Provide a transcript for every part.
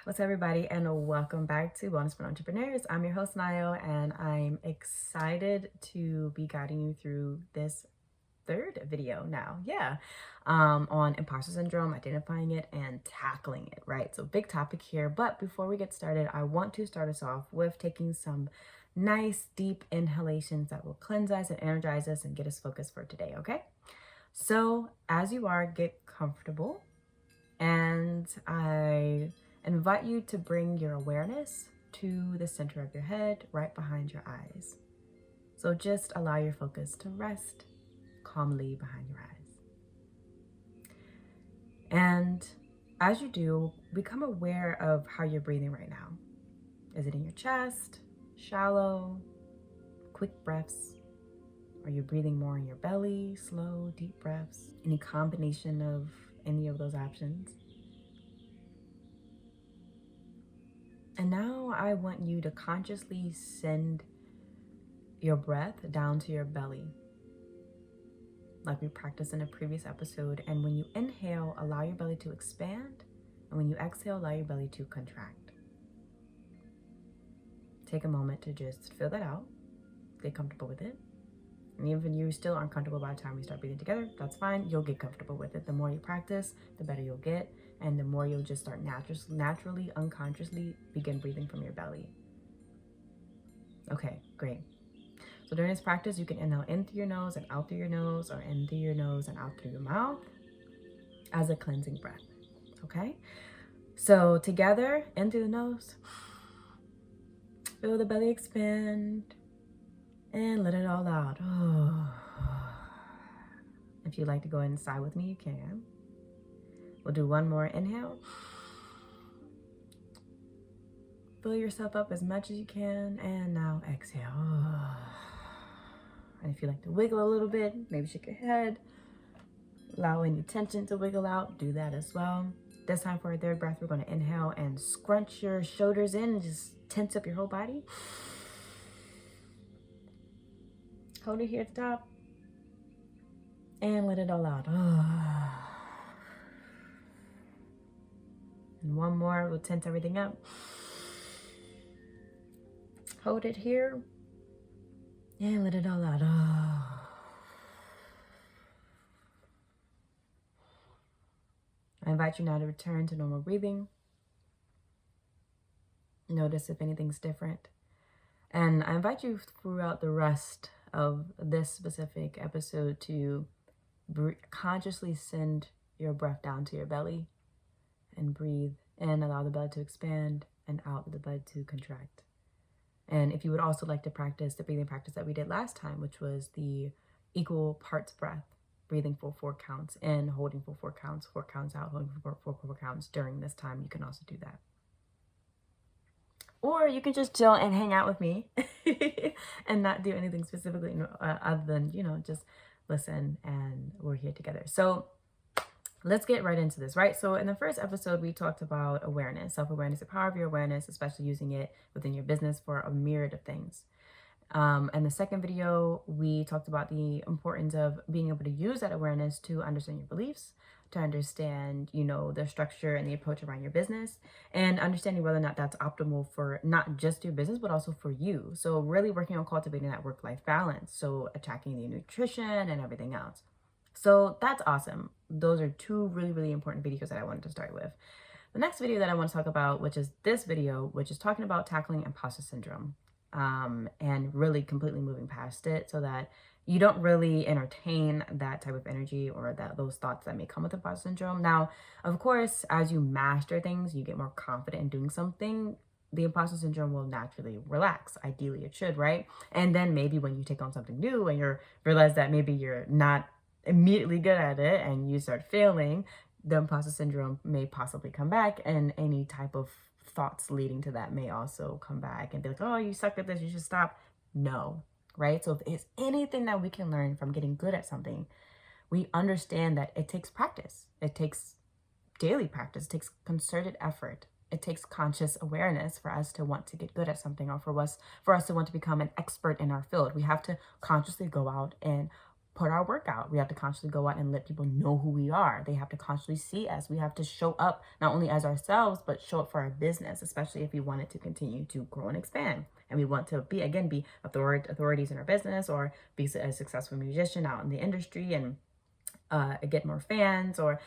What's up, everybody, and welcome back to Bonus for Entrepreneurs. I'm your host, Nayo, and I'm excited to be guiding you through this third video now. On imposter syndrome, identifying it and tackling it, right? So big topic here. But before we get started, I want to start us off with taking some nice deep inhalations that will cleanse us and energize us and get us focused for today, okay? So as you are, get comfortable, and I invite you to bring your awareness to the center of your head, right behind your eyes. So just allow your focus to rest calmly behind your eyes. And as you do, become aware of how you're breathing right now. Is it in your chest, shallow, quick breaths? Are you breathing more in your belly, slow, deep breaths? Any combination of any of those options? And now I want you to consciously send your breath down to your belly, like we practiced in a previous episode. And when you inhale, allow your belly to expand. And when you exhale, allow your belly to contract. Take a moment to just feel that out. Get comfortable with it. And even if you still aren't comfortable by the time we start breathing together, that's fine. You'll get comfortable with it. The more you practice, the better you'll get. And the more you'll just start naturally, unconsciously begin breathing from your belly. Okay, great. So during this practice, you can inhale in through your nose and out through your nose, or in through your nose and out through your mouth as a cleansing breath, okay? So together, in through the nose, feel the belly expand, and let it all out. If you'd like to go inside with me, you can. We'll do one more inhale. Fill yourself up as much as you can, and now exhale. And if you like to wiggle a little bit, maybe shake your head, allow any tension to wiggle out, do that as well. This time for our third breath, we're going to inhale and scrunch your shoulders in and just tense up your whole body. Hold it here at the top and let it all out. And one more, we'll tense everything up. Hold it here and let it all out. I invite you now to return to normal breathing. Notice if anything's different. And I invite you throughout the rest of this specific episode to consciously send your breath down to your belly and breathe in, allow the belly to expand, and out, the belly to contract. And if you would also like to practice the breathing practice that we did last time, which was the equal parts breath, breathing for 4 counts in, holding for 4 counts, 4 counts out, holding for 4 counts during this time, you can also do that. Or you can just chill and hang out with me and not do anything specifically other than, just listen, and we're here together. So let's get right into this, right? So in the first episode, we talked about awareness, self-awareness, the power of your awareness, especially using it within your business for a myriad of things. In the second video, we talked about the importance of being able to use that awareness to understand your beliefs, to understand, the structure and the approach around your business, and understanding whether or not that's optimal for not just your business, but also for you. So really working on cultivating that work-life balance. So attacking the nutrition and everything else. So that's awesome. Those are 2 really, really important videos that I wanted to start with. The next video that I want to talk about, which is this video, which is talking about tackling imposter syndrome. And really completely moving past it so that you don't really entertain that type of energy or those thoughts that may come with imposter syndrome. Now, of course, as you master things, you get more confident in doing something, the imposter syndrome will naturally relax. Ideally, it should, right? And then maybe when you take on something new and you realize that maybe you're not immediately good at it and you start failing, the imposter syndrome may possibly come back, and any type of thoughts leading to that may also come back and be like, oh, you suck at this, you should stop. No, right? So if there's anything that we can learn from getting good at something, we understand that it takes practice. It takes daily practice. It takes concerted effort. It takes conscious awareness for us to want to get good at something, or for us to want to become an expert in our field. We have to consciously go out and put our work out. We have to constantly go out and let people know who we are. They have to constantly see us. We have to show up not only as ourselves, but show up for our business, especially if we want it to continue to grow and expand. And we want to be authorities in our business, or be a successful musician out in the industry, and get more fans, or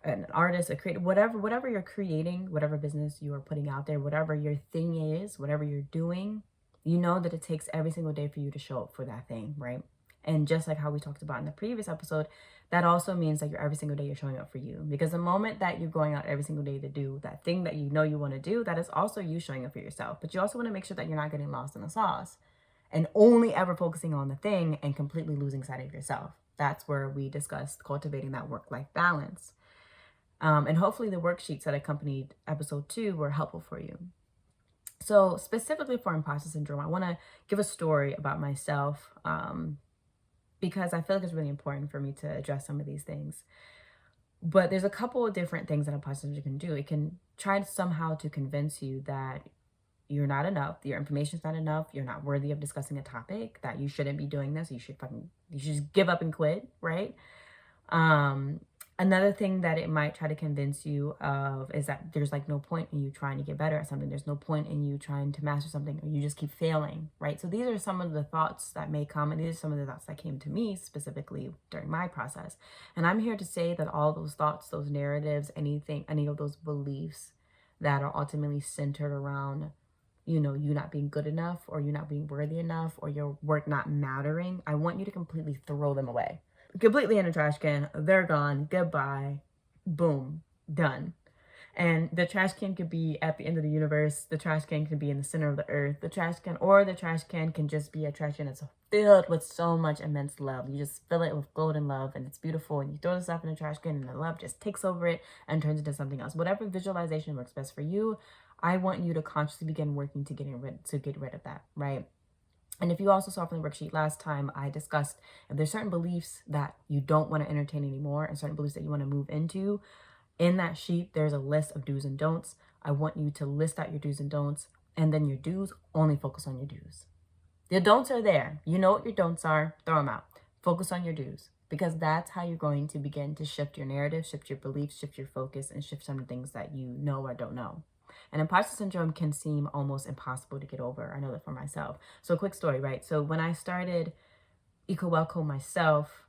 an artist, a creator, whatever you're creating, whatever business you are putting out there, whatever your thing is, whatever you're doing, you know that it takes every single day for you to show up for that thing, right? And just like how we talked about in the previous episode, that also means that every single day you're showing up for you. Because the moment that you're going out every single day to do that thing that you know you want to do, that is also you showing up for yourself. But you also want to make sure that you're not getting lost in the sauce and only ever focusing on the thing and completely losing sight of yourself. That's where we discussed cultivating that work-life balance. And hopefully the worksheets that accompanied episode 2 were helpful for you. So specifically for imposter syndrome, I want to give a story about myself, because I feel like it's really important for me to address some of these things. But there's a couple of different things that imposter syndrome can do. It can try somehow to convince you that you're not enough, your information's not enough, you're not worthy of discussing a topic, that you shouldn't be doing this, you should just give up and quit, right? Another thing that it might try to convince you of is that there's like no point in you trying to get better at something. There's no point in you trying to master something, or you just keep failing, right? So these are some of the thoughts that may come, and these are some of the thoughts that came to me specifically during my process. And I'm here to say that all those thoughts, those narratives, any of those beliefs that are ultimately centered around, you not being good enough, or you not being worthy enough, or your work not mattering, I want you to completely throw them away. Completely in a trash can. They're gone. Goodbye. Boom. Done. And the trash can could be at the end of the universe. The trash can can be in the center of the earth. The trash can can just be a trash can that's filled with so much immense love. You just fill it with golden love, and it's beautiful. And you throw the stuff in the trash can, and the love just takes over it and turns into something else. Whatever visualization works best for you, I want you to consciously begin working to get rid of that, right? And if you also saw from the worksheet last time, I discussed if there's certain beliefs that you don't want to entertain anymore, and certain beliefs that you want to move into. In that sheet, there's a list of do's and don'ts. I want you to list out your do's and don'ts, and then your do's, only focus on your do's. Your don'ts are there. You know what your don'ts are, throw them out. Focus on your do's, because that's how you're going to begin to shift your narrative, shift your beliefs, shift your focus, and shift some of the things that you know or don't know. And imposter syndrome can seem almost impossible to get over. I know that for myself. So a quick story, right? So when I started EcoWellco myself,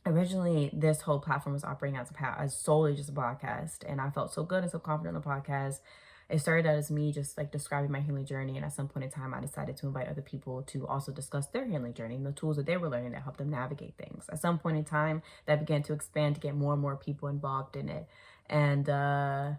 originally this whole platform was operating as solely just a podcast. And I felt so good and so confident in the podcast. It started out as me just like describing my healing journey. And at some point in time, I decided to invite other people to also discuss their healing journey and the tools that they were learning that helped them navigate things. At some point in time, that began to expand to get more and more people involved in it. And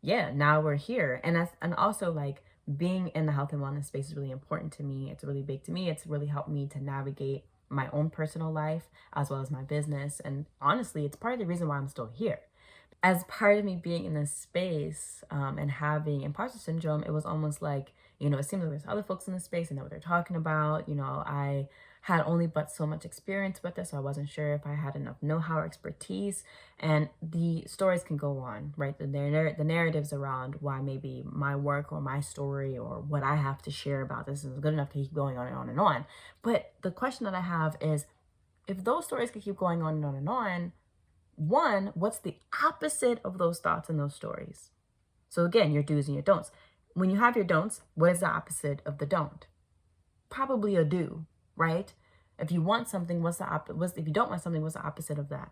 yeah, now we're here. And also like being in the health and wellness space is really important to me. It's really big to me. It's really helped me to navigate my own personal life as well as my business. And honestly, it's part of the reason why I'm still here. As part of me being in this space and having imposter syndrome, it was almost like, it seems like there's other folks in this space and know what they're talking about. I had only but so much experience with this, so I wasn't sure if I had enough know-how or expertise. And the stories can go on, right? The narratives around why maybe my work or my story or what I have to share about this is good enough to keep going on and on and on. But the question that I have is, if those stories can keep going on and on and on, one, what's the opposite of those thoughts and those stories? So again, your do's and your don'ts. When you have your don'ts, what is the opposite of the don't? Probably a do, right? If you want something, if you don't want something, what's the opposite of that?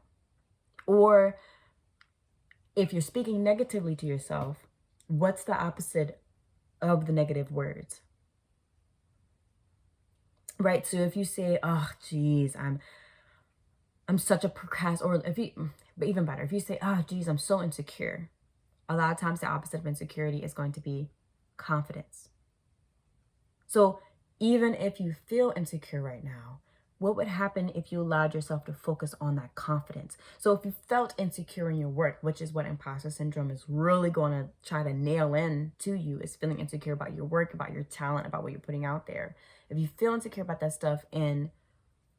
Or if you're speaking negatively to yourself, what's the opposite of the negative words? Right? So if you say, oh, geez, I'm such a procrastinator, but even better, if you say, oh, geez, I'm so insecure, a lot of times the opposite of insecurity is going to be confidence. So even if you feel insecure right now, what would happen if you allowed yourself to focus on that confidence? So if you felt insecure in your work, which is what imposter syndrome is really going to try to nail in to you, is feeling insecure about your work, about your talent, about what you're putting out there. If you feel insecure about that stuff,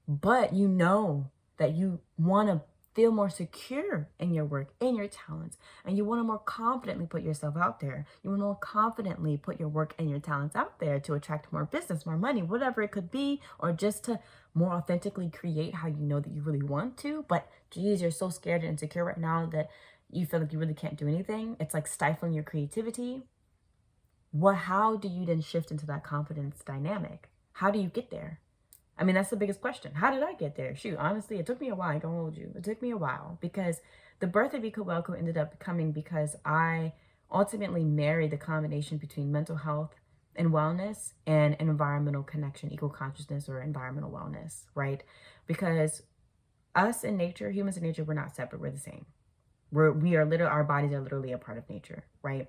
but you know that you want to feel more secure in your work, in your talents, and you want to more confidently put yourself out there. You want to more confidently put your work and your talents out there to attract more business, more money, whatever it could be, or just to more authentically create how you know that you really want to. But geez, you're so scared and insecure right now that you feel like you really can't do anything. It's like stifling your creativity. How do you then shift into that confidence dynamic? How do you get there? I mean, that's the biggest question. How did I get there? Shoot, honestly, it took me a while. I don't hold you. It took me a while because the birth of Eco Welco ended up coming because I ultimately married the combination between mental health and wellness and environmental connection, eco consciousness, or environmental wellness, right? Because us and nature, humans and nature, we're not separate. We're the same. We are literally, our bodies are literally a part of nature, right?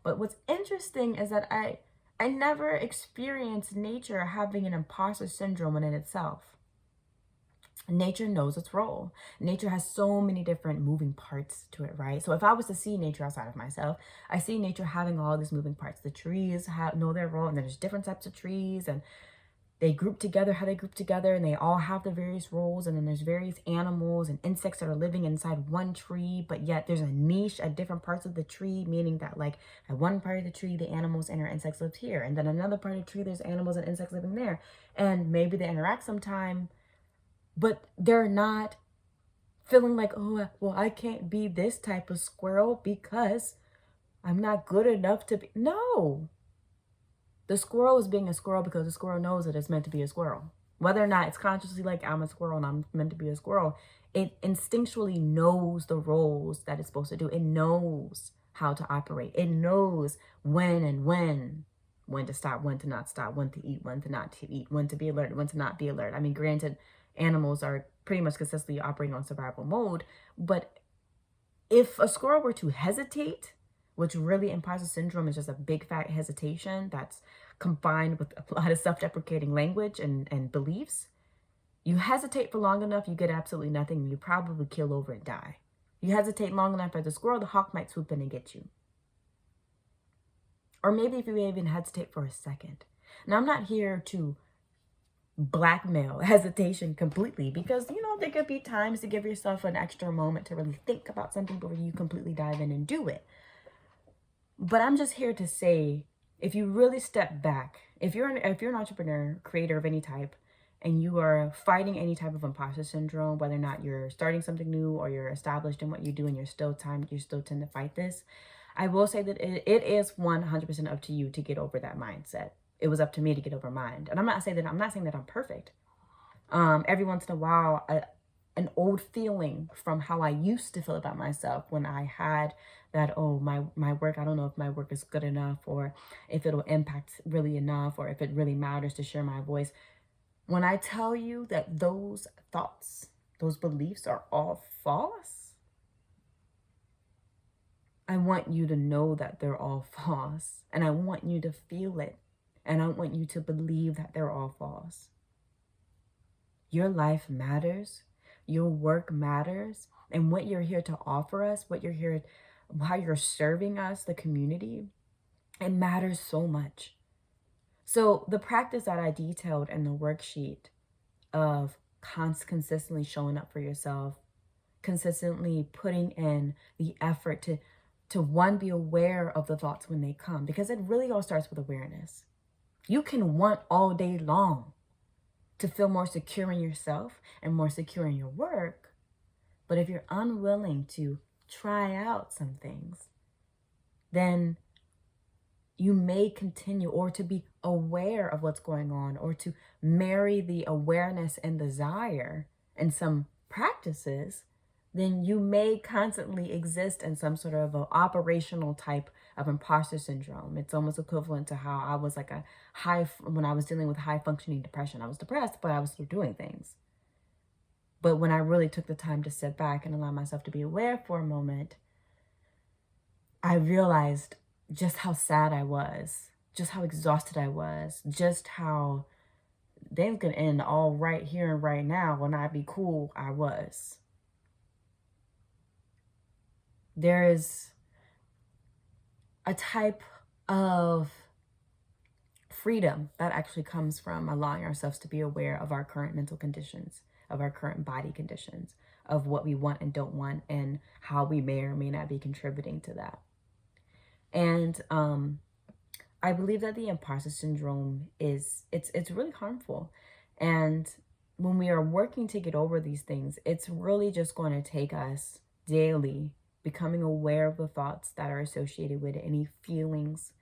But what's interesting is that I never experienced nature having an imposter syndrome in itself. Nature knows its role. Nature has so many different moving parts to it, right? So if I was to see nature outside of myself, I see nature having all these moving parts. The trees know their role, and there's different types of trees, and they group together how they group together, and they all have the various roles. And then there's various animals and insects that are living inside one tree, but yet there's a niche at different parts of the tree, meaning that like at one part of the tree, the animals and our insects live here, and then another part of the tree, there's animals and insects living there, and maybe they interact sometime, but they're not feeling like, oh, well, I can't be this type of squirrel because I'm not good enough to be. No. The squirrel is being a squirrel because the squirrel knows that it's meant to be a squirrel. Whether or not it's consciously like, I'm a squirrel and I'm meant to be a squirrel, it instinctually knows the roles that it's supposed to do. It knows how to operate. It knows when to stop, when to not stop, when to eat, when to not to eat, when to be alert, when to not be alert. I mean, granted, animals are pretty much consistently operating on survival mode, but if a squirrel were to hesitate, which really imposter syndrome is just a big fat hesitation that's combined with a lot of self-deprecating language and beliefs. You hesitate for long enough, you get absolutely nothing, and you probably kill over and die. You hesitate long enough as a squirrel, the hawk might swoop in and get you. Or maybe if you even hesitate for a second. Now, I'm not here to blackmail hesitation completely because, you know, there could be times to give yourself an extra moment to really think about something before you completely dive in and do it. But I'm just here to say, if you really step back, if you're an entrepreneur, creator of any type, and you are fighting any type of imposter syndrome, whether or not you're starting something new or you're established in what you do and you still tend to fight this, I will say that it is 100% up to you to get over that mindset. It was up to me to get over mine. And I'm not saying that I'm perfect. Every once in a while, an old feeling from how I used to feel about myself when I had that, oh, my work, I don't know if my work is good enough or if it'll impact really enough or if it really matters to share my voice. When I tell you that those thoughts, those beliefs are all false, I want you to know that they're all false, and I want you to feel it, and I want you to believe that they're all false. Your life matters. Your work matters. And what you're here to offer us, how you're serving us, the community, it matters so much. So the practice that I detailed in the worksheet of consistently showing up for yourself, consistently putting in the effort to one, be aware of the thoughts when they come, because it really all starts with awareness. You can want all day long to feel more secure in yourself and more secure in your work. But if you're unwilling to try out some things, then you may continue, or to be aware of what's going on, or to marry the awareness and desire in some practices, then you may constantly exist in some sort of an operational type of imposter syndrome. It's almost equivalent to how I was like when I was dealing with high functioning depression. I was depressed, but I was still doing things. But when I really took the time to sit back and allow myself to be aware for a moment, I realized just how sad I was, just how exhausted I was, just how things could end all right here and right now when I'd be cool I was. There is a type of freedom that actually comes from allowing ourselves to be aware of our current mental conditions, of our current body conditions, of what we want and don't want, and how we may or may not be contributing to that. And I believe that the imposter syndrome it's really harmful. And when we are working to get over these things, it's really just going to take us daily becoming aware of the thoughts that are associated with it, any feelings,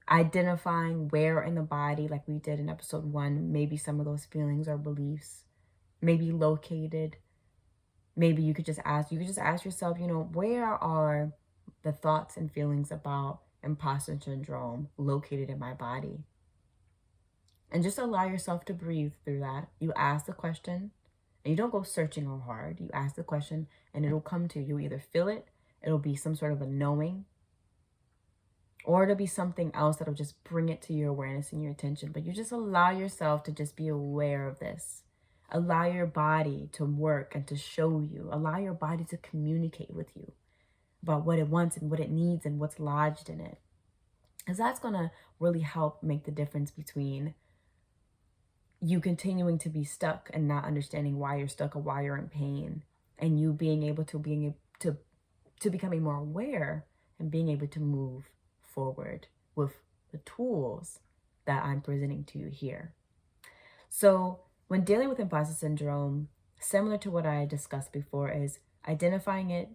identifying where in the body, like we did in episode 1, maybe some of those feelings or beliefs may be located. Maybe you could just ask yourself, where are the thoughts and feelings about imposter syndrome located in my body? And just allow yourself to breathe through that. You ask the question, and you don't go searching or hard. You ask the question, and it'll come to you. You'll either feel it, it'll be some sort of a knowing, or it'll be something else that'll just bring it to your awareness and your attention. But you just allow yourself to just be aware of this. Allow your body to work and to show you. Allow your body to communicate with you about what it wants and what it needs and what's lodged in it. Because that's going to really help make the difference between you continuing to be stuck and not understanding why you're stuck or why you're in pain, and you being able to becoming more aware and being able to move forward with the tools that I'm presenting to you here. So when dealing with imposter syndrome, similar to what I discussed before, is identifying it,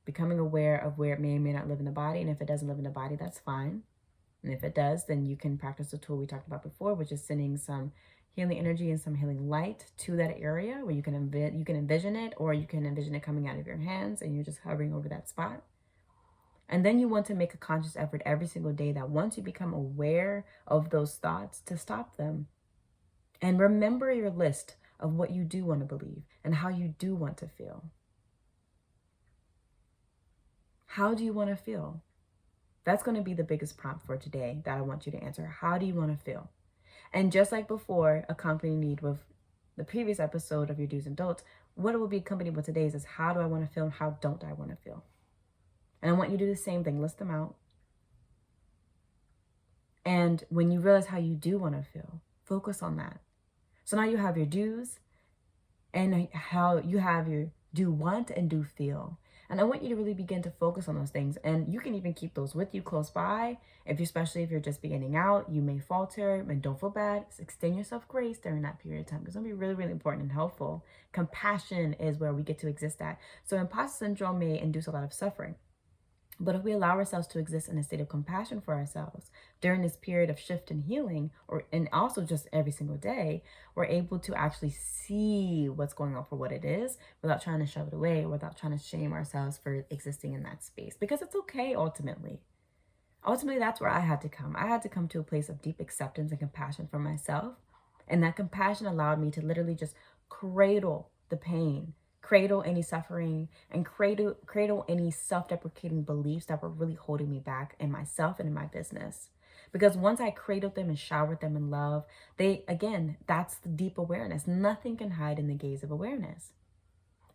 becoming aware of where it may or may not live in the body. And if it doesn't live in the body, that's fine. And if it does, then you can practice the tool we talked about before, which is sending some healing energy and some healing light to that area where you can envision it, or you can envision it coming out of your hands and you're just hovering over that spot. And then you want to make a conscious effort every single day that once you become aware of those thoughts, to stop them. And remember your list of what you do want to believe and how you do want to feel. How do you want to feel? That's going to be the biggest prompt for today that I want you to answer. How do you want to feel? And just like before, accompanied with the previous episode of your do's and don'ts, what it will be accompanied with today's is how do I want to feel and how don't I want to feel? And I want you to do the same thing. List them out. And when you realize how you do want to feel, focus on that. So now you have your do's and how you have your do want and do feel. And I want you to really begin to focus on those things. And you can even keep those with you close by. Especially if you're just beginning out, you may falter, and don't feel bad. Extend yourself grace during that period of time, because it's going to be really, really important and helpful. Compassion is where we get to exist at. So imposter syndrome may induce a lot of suffering. But if we allow ourselves to exist in a state of compassion for ourselves during this period of shift and healing, and also just every single day, we're able to actually see what's going on for what it is without trying to shove it away, without trying to shame ourselves for existing in that space. Because it's okay ultimately. Ultimately, that's where I had to come. I had to come to a place of deep acceptance and compassion for myself. And that compassion allowed me to literally just cradle the pain, cradle any suffering, and cradle any self-deprecating beliefs that were really holding me back in myself and in my business. Because once I cradled them and showered them in love, that's the deep awareness. Nothing can hide in the gaze of awareness.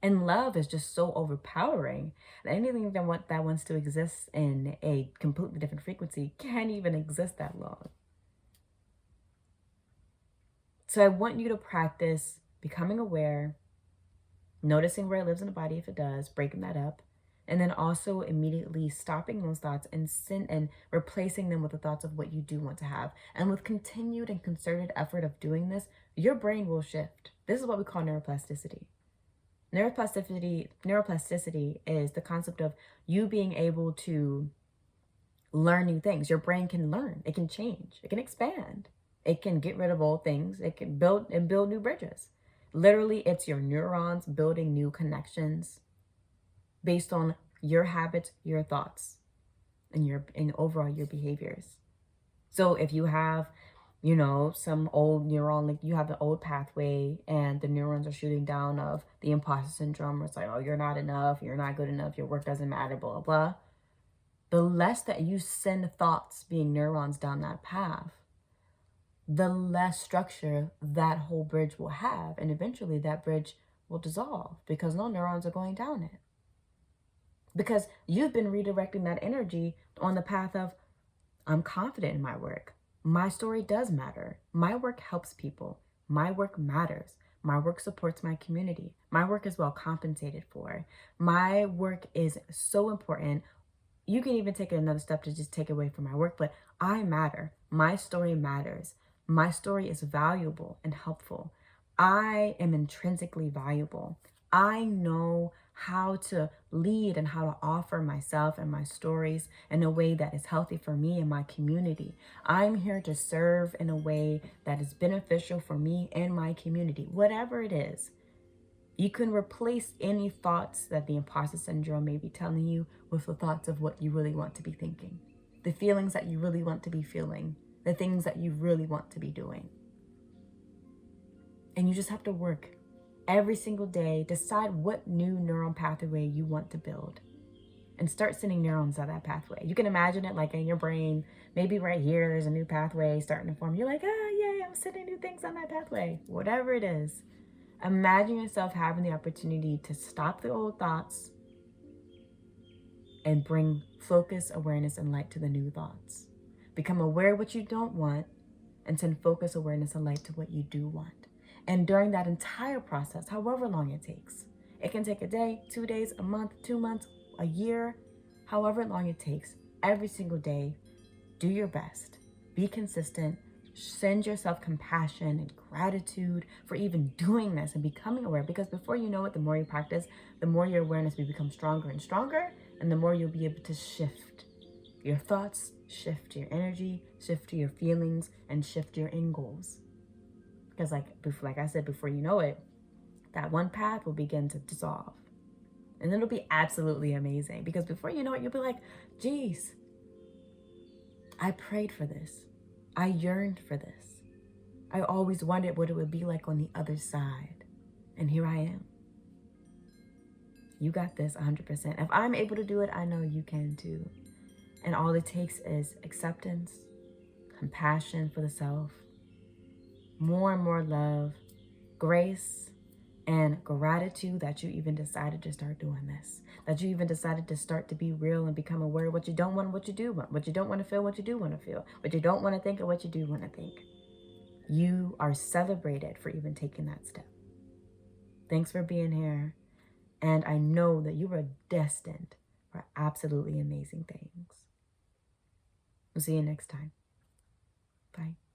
And love is just so overpowering that anything that wants to exist in a completely different frequency can't even exist that long. So I want you to practice becoming aware, noticing where it lives in the body if it does, breaking that up, and then also immediately stopping those thoughts and replacing them with the thoughts of what you do want to have. And with continued and concerted effort of doing this, your brain will shift. This is what we call neuroplasticity. Neuroplasticity is the concept of you being able to learn new things. Your brain can learn, it can change, it can expand, it can get rid of old things, it can build new bridges. Literally, it's your neurons building new connections based on your habits, your thoughts, and overall your behaviors. So if you have, some old neuron, like you have the old pathway and the neurons are shooting down of the imposter syndrome, where it's like, oh, you're not enough, you're not good enough, your work doesn't matter, blah, blah, blah. The less that you send thoughts being neurons down that path, the less structure that whole bridge will have. And eventually that bridge will dissolve because no neurons are going down it. Because you've been redirecting that energy on the path of, I'm confident in my work. My story does matter. My work helps people. My work matters. My work supports my community. My work is well compensated for. My work is so important. You can even take another step to just take away from my work, but I matter. My story matters. My story is valuable and helpful. I am intrinsically valuable. I know how to lead and how to offer myself and my stories in a way that is healthy for me and my community. I'm here to serve in a way that is beneficial for me and my community, whatever it is. You can replace any thoughts that the imposter syndrome may be telling you with the thoughts of what you really want to be thinking, the feelings that you really want to be feeling, the things that you really want to be doing. And you just have to work every single day, decide what new neural pathway you want to build and start sending neurons on that pathway. You can imagine it like in your brain, maybe right here, there's a new pathway starting to form. You're like, yay, I'm sending new things on that pathway, whatever it is. Imagine yourself having the opportunity to stop the old thoughts and bring focus, awareness, and light to the new thoughts. Become aware of what you don't want and send focus, awareness, and light to what you do want. And during that entire process, however long it takes, it can take a day, 2 days, a month, 2 months, a year, however long it takes, every single day, do your best. Be consistent. Send yourself compassion and gratitude for even doing this and becoming aware, because before you know it, the more you practice, the more your awareness will become stronger and stronger, and the more you'll be able to shift your thoughts, shift your energy, shift your feelings, and shift your end goals. Because like I said, before you know it, that one path will begin to dissolve. And it'll be absolutely amazing, because before you know it, you'll be like, geez, I prayed for this. I yearned for this. I always wondered what it would be like on the other side. And here I am. You got this 100%. If I'm able to do it, I know you can too. And all it takes is acceptance, compassion for the self, more and more love, grace, and gratitude that you even decided to start doing this, that you even decided to start to be real and become aware of what you don't want, what you do want, what you don't want to feel, what you do want to feel, what you don't want to think, and what you do want to think. You are celebrated for even taking that step. Thanks for being here. And I know that you are destined for absolutely amazing things. We'll see you next time. Bye.